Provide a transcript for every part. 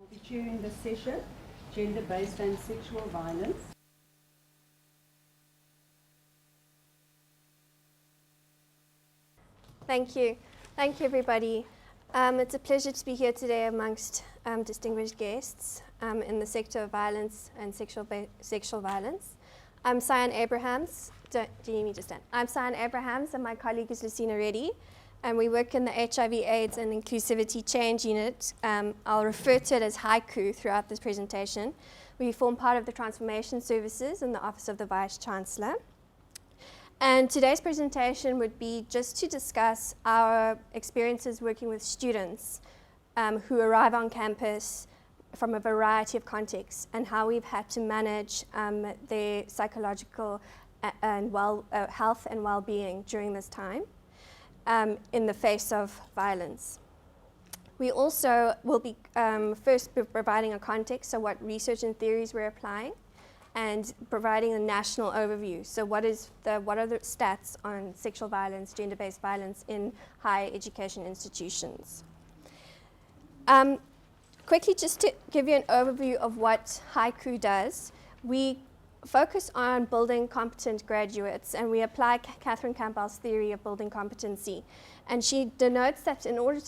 I'll be chairing this session, Gender-Based and Sexual Violence. Thank you. Thank you, everybody. It's a pleasure to be here today amongst distinguished guests in the sector of violence and sexual violence. I'm Sianne Abrahams. Do you need me to stand? I'm Sianne Abrahams, and my colleague is Lucinda Reddy, and we work in the HIV/AIDS and Inclusivity Change Unit. I'll refer to it as HAICU throughout this presentation. We form part of the Transformation Services in the Office of the Vice Chancellor. And today's presentation would be just to discuss our experiences working with students who arrive on campus from a variety of contexts and how we've had to manage their psychological and health and well-being during this time in the face of violence. We also will be first providing a context, so what research and theories we're applying, and providing a national overview. So what are the stats on sexual violence, gender-based violence in higher education institutions? Quickly, just to give you an overview of what HAICU does, we focus on building competent graduates, and we apply Catherine Campbell's theory of building competency. And she denotes that in order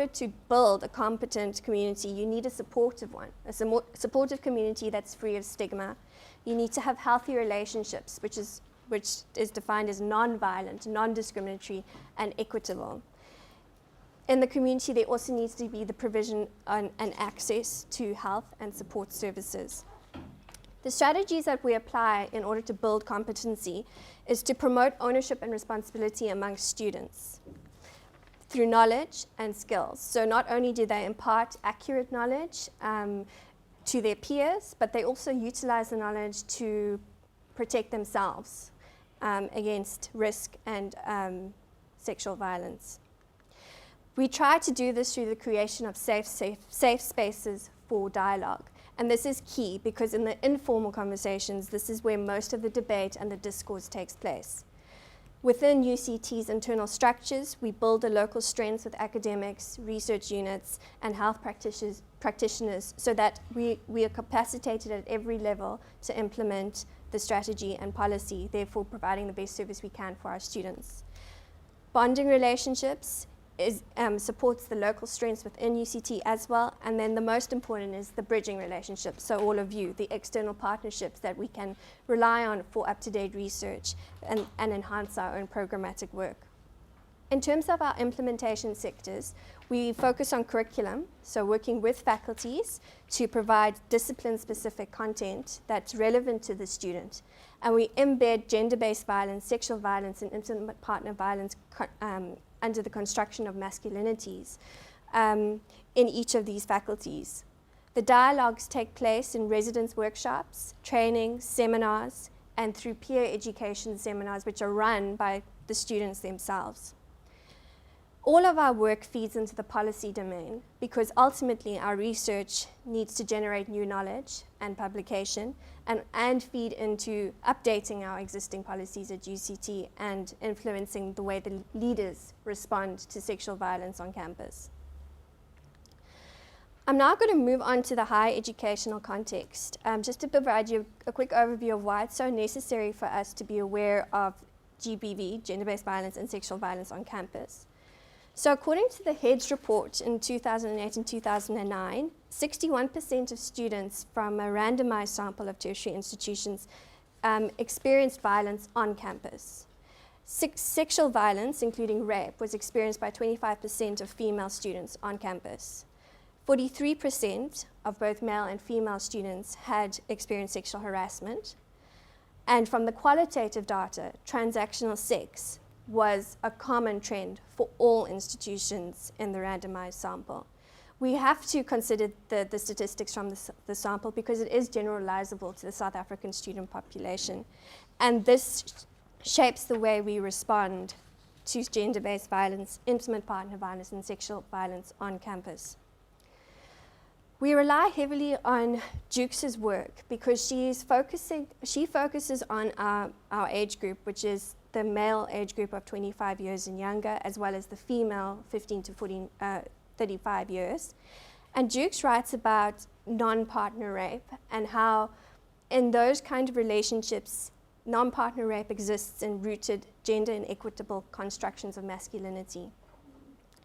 to build a competent community, you need a supportive one, a supportive community that's free of stigma. You need to have healthy relationships, which is defined as non-violent, non-discriminatory, and equitable. In the community, there also needs to be the provision and access to health and support services. The strategies that we apply in order to build competency is to promote ownership and responsibility amongst students through knowledge and skills. So not only do they impart accurate knowledge to their peers, but they also utilize the knowledge to protect themselves against risk and sexual violence. We try to do this through the creation of safe spaces for dialogue. And this is key because in the informal conversations, this is where most of the debate and the discourse takes place. Within UCT's internal structures, we build a local strengths with academics, research units, and health practitioners so that we are capacitated at every level to implement the strategy and policy, therefore providing the best service we can for our students. Bonding relationships supports the local strengths within UCT as well, and then the most important is the bridging relationships, so all of you, the external partnerships that we can rely on for up-to-date research and enhance our own programmatic work. In terms of our implementation sectors, we focus on curriculum, so working with faculties to provide discipline-specific content that's relevant to the student, and we embed gender-based violence, sexual violence, and intimate partner violence under the construction of masculinities in each of these faculties. The dialogues take place in residence workshops, training, seminars, and through peer education seminars which are run by the students themselves. All of our work feeds into the policy domain because ultimately our research needs to generate new knowledge and publication and feed into updating our existing policies at UCT and influencing the way the leaders respond to sexual violence on campus. I'm now going to move on to the higher educational context, just to provide you a quick overview of why it's so necessary for us to be aware of GBV, gender-based violence and sexual violence on campus. So according to the HEADS report in 2008 and 2009, 61% of students from a randomized sample of tertiary institutions experienced violence on campus. Sexual violence, including rape, was experienced by 25% of female students on campus. 43% of both male and female students had experienced sexual harassment. And from the qualitative data, transactional sex was a common trend for all institutions in the randomized sample. We have to consider the statistics from the sample because it is generalizable to the South African student population. And this shapes the way we respond to gender-based violence, intimate partner violence, and sexual violence on campus. We rely heavily on Jukes' work because she focuses on our age group, which is the male age group of 25 years and younger, as well as the female 15 to 35 years. And Jukes writes about non-partner rape and how in those kind of relationships, non-partner rape exists in rooted gender inequitable constructions of masculinity.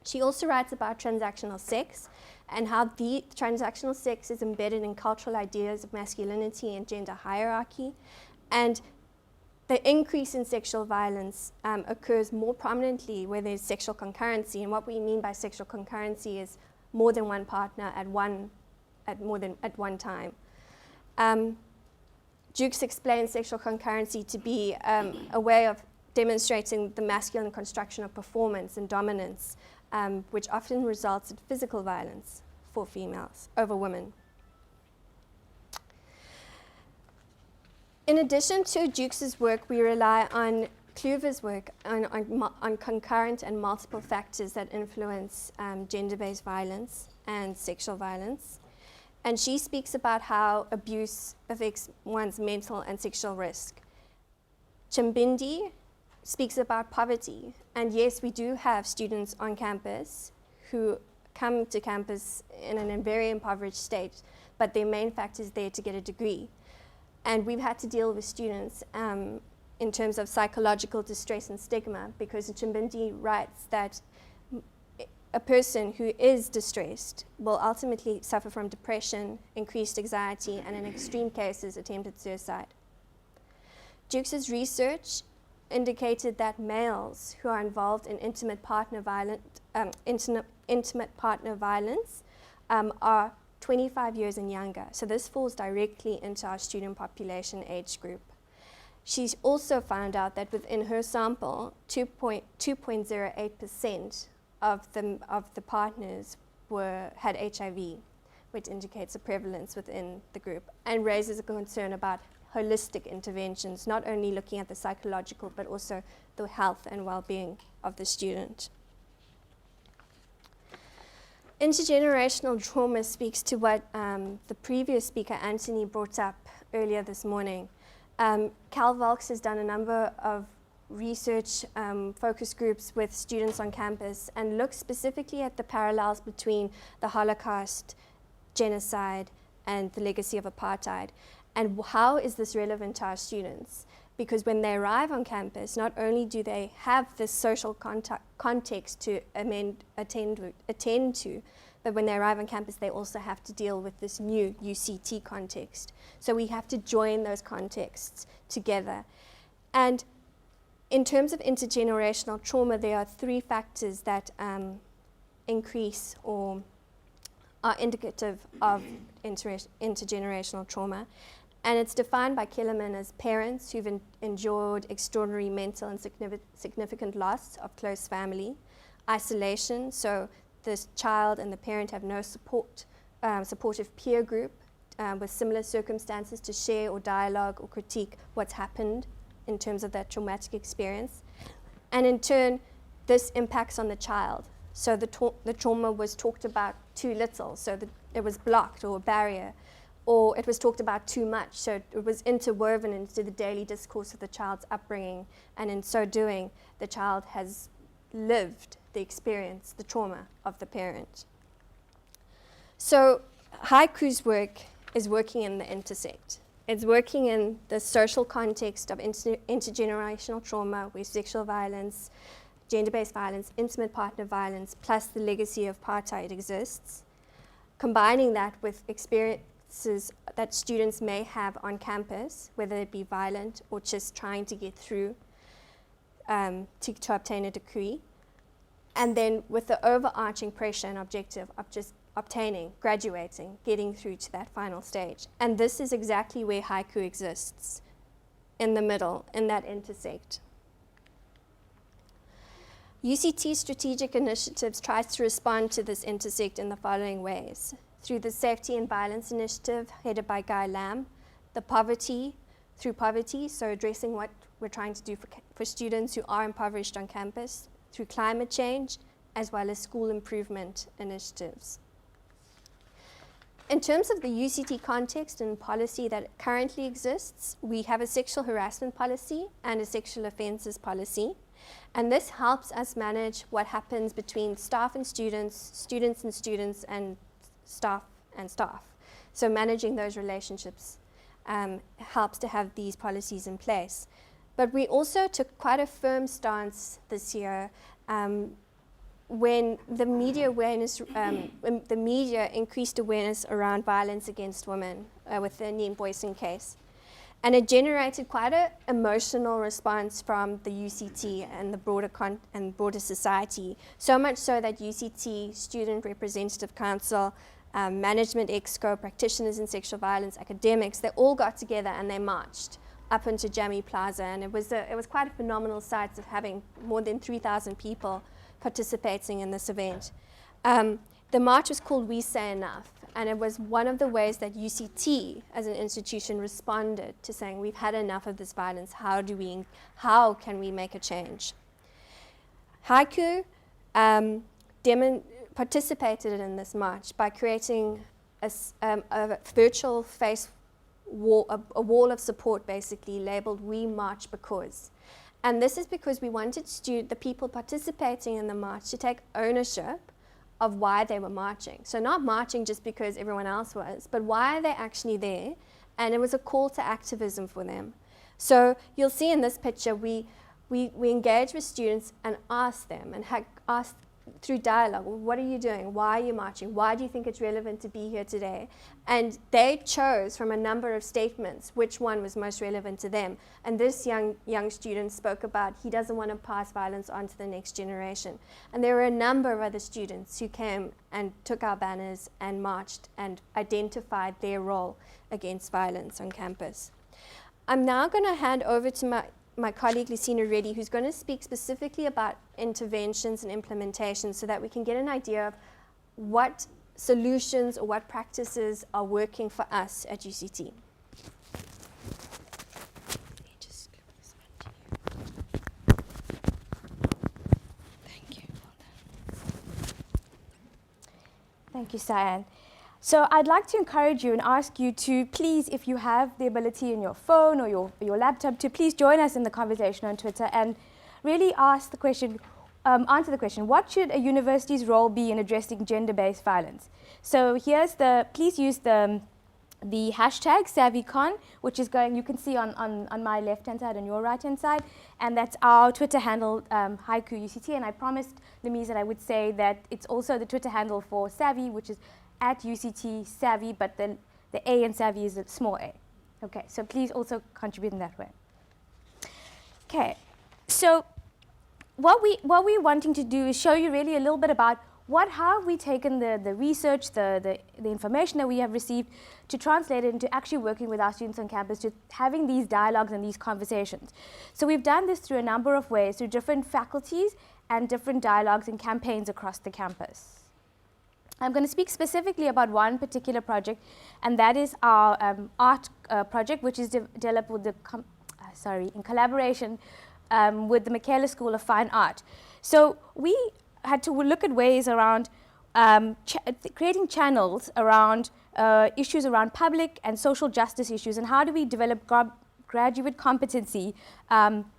She also writes about transactional sex and how the transactional sex is embedded in cultural ideas of masculinity and gender hierarchy. And the increase in sexual violence occurs more prominently where there's sexual concurrency. And what we mean by sexual concurrency is more than one partner at one time. Jukes explains sexual concurrency to be a way of demonstrating the masculine construction of performance and dominance, which often results in physical violence for females over women. In addition to Jukes' work, we rely on Kluver's work on concurrent and multiple factors that influence gender-based violence and sexual violence. And she speaks about how abuse affects one's mental and sexual risk. Chimbindi speaks about poverty. And yes, we do have students on campus who come to campus in a very impoverished state, but their main factor is there to get a degree. And we've had to deal with students in terms of psychological distress and stigma, because Chimbindi writes that a person who is distressed will ultimately suffer from depression, increased anxiety, and in extreme cases, attempted suicide. Jukes' research indicated that males who are involved in intimate partner violence are 25 years and younger. So this falls directly into our student population age group. She's also found out that within her sample, 2.08% of the partners had HIV, which indicates a prevalence within the group, and raises a concern about holistic interventions, not only looking at the psychological, but also the health and well-being of the student. Intergenerational trauma speaks to what the previous speaker, Anthony, brought up earlier this morning. Cal Volks has done a number of research focus groups with students on campus and look specifically at the parallels between the Holocaust, genocide, and the legacy of apartheid. And how is this relevant to our students? Because when they arrive on campus, not only do they have this social context to attend to, but when they arrive on campus, they also have to deal with this new UCT context. So we have to join those contexts together. And in terms of intergenerational trauma, there are three factors that increase or are indicative of intergenerational trauma. And it's defined by Kellerman as parents who've endured extraordinary mental and significant loss of close family, isolation, so the child and the parent have no supportive peer group with similar circumstances to share or dialogue or critique what's happened in terms of that traumatic experience. And in turn, this impacts on the child. So the trauma was talked about too little, so that it was blocked or a barrier, or it was talked about too much, so it was interwoven into the daily discourse of the child's upbringing, and in so doing, the child has lived the experience, the trauma of the parent. So HAICU's work is working in the intersect. It's working in the social context of intergenerational trauma, where sexual violence, gender-based violence, intimate partner violence, plus the legacy of apartheid exists, combining that with experiences that students may have on campus, whether it be violent or just trying to get through to obtain a degree, and then with the overarching pressure and objective of just obtaining, graduating, getting through to that final stage. And this is exactly where HAICU exists, in the middle, in that intersect. UCT strategic initiatives tries to respond to this intersect in the following ways. Through the Safety and Violence Initiative, headed by Guy Lamb, the poverty, through poverty, so addressing what we're trying to do for students who are impoverished on campus, through climate change, as well as school improvement initiatives. In terms of the UCT context and policy that currently exists, we have a sexual harassment policy and a sexual offences policy. And this helps us manage what happens between staff and students, and staff and staff. So managing those relationships helps to have these policies in place. But we also took quite a firm stance this year when the media awareness, when the media increased awareness around violence against women with the Neen Boyson case. And it generated quite an emotional response from the UCT and the broader society, so much so that UCT, Student Representative Council, Management Exco, practitioners in sexual violence, academics, they all got together and they marched up into Jamie Plaza, and it was quite a phenomenal sight of having more than 3,000 people participating in this event. The march was called We Say Enough, and it was one of the ways that UCT as an institution responded to saying we've had enough of this violence, how can we make a change? HAICU participated in this march by creating a virtual face wall, a wall of support basically labeled We March Because. And this is because we wanted the people participating in the march to take ownership of why they were marching. So not marching just because everyone else was, but why are they actually there? And it was a call to activism for them. So you'll see in this picture, we engage with students and ask them, and ask through dialogue, well, what are you doing? Why are you marching? Why do you think it's relevant to be here today? And they chose from a number of statements which one was most relevant to them. And this young student spoke about he doesn't want to pass violence on to the next generation. And there were a number of other students who came and took our banners and marched and identified their role against violence on campus. I'm now going to hand over to my colleague Lucinda Reddy, who's going to speak specifically about interventions and implementation so that we can get an idea of what solutions or what practices are working for us at UCT. Thank you. Thank you, Sianne. So I'd like to encourage you and ask you to please, if you have the ability in your phone or your laptop, to please join us in the conversation on Twitter and really ask the question, answer the question, what should a university's role be in addressing gender-based violence? So here's please use the hashtag SaVICon, which is going, you can see on my left-hand side and your right-hand side, and that's our Twitter handle, HAICU UCT, and I promised Lemise that I would say that it's also the Twitter handle for SaVI, which is at UCT SaVI, but the A in SaVI is a small a. Okay, so please also contribute in that way. Okay, so what we're wanting to do is show you really a little bit about how have we taken the research, the information that we have received to translate it into actually working with our students on campus, to having these dialogues and these conversations. So we've done this through a number of ways, through different faculties and different dialogues and campaigns across the campus. I'm going to speak specifically about one particular project, and that is our art project, which is developed with in collaboration with the Michaela School of Fine Art. So we had to look at ways around creating channels around issues around public and social justice issues, and how do we develop graduate competency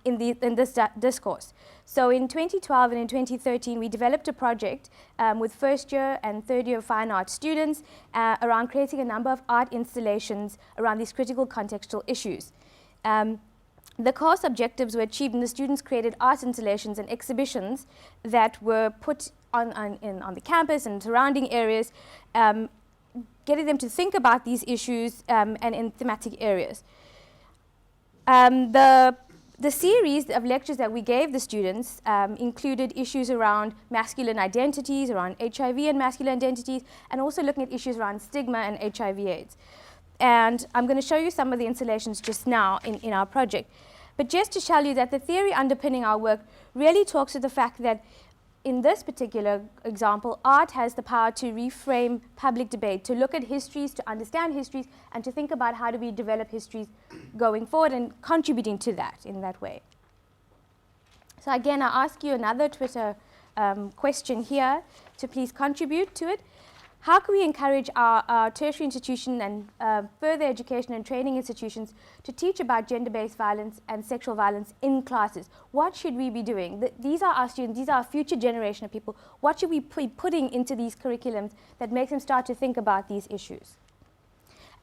in this discourse. So in 2012 and in 2013, we developed a project with first year and third year fine art students around creating a number of art installations around these critical contextual issues. The course objectives were achieved, and the students created art installations and exhibitions that were put on the campus and surrounding areas, getting them to think about these issues and in thematic areas. The series of lectures that we gave the students included issues around masculine identities, around HIV and masculine identities, and also looking at issues around stigma and HIV/AIDS. And I'm going to show you some of the installations just now in our project. But just to tell you that the theory underpinning our work really talks to the fact that in this particular example, art has the power to reframe public debate, to look at histories, to understand histories, and to think about how do we develop histories going forward and contributing to that in that way. So again, I ask you another Twitter question here to please contribute to it. how can we encourage our tertiary institution and further education and training institutions to teach about gender-based violence and sexual violence in classes? What should we be doing? These are our students, these are our future generation of people. What should we be putting into these curriculums that makes them start to think about these issues?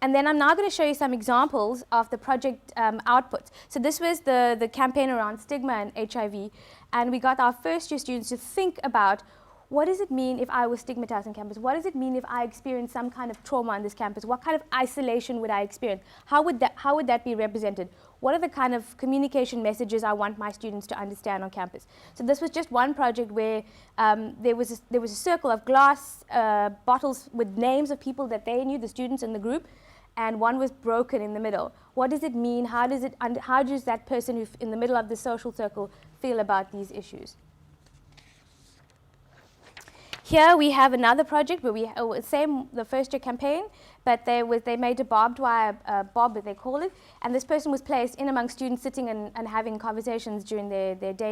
And then I'm now going to show you some examples of the project outputs. So this was the campaign around stigma and HIV, and we got our first year students to think about, what does it mean if I was stigmatized on campus? What does it mean if I experienced some kind of trauma on this campus? What kind of isolation would I experience? How would that be represented? What are the kind of communication messages I want my students to understand on campus? So this was just one project where there was a circle of glass bottles with names of people that they knew, the students in the group, and one was broken in the middle. What does it mean? How does that person who's in the middle of the social circle feel about these issues? Here we have another project where the first year campaign, but they made a barbed wire bob, as they call it, and this person was placed in among students sitting and having conversations during their day.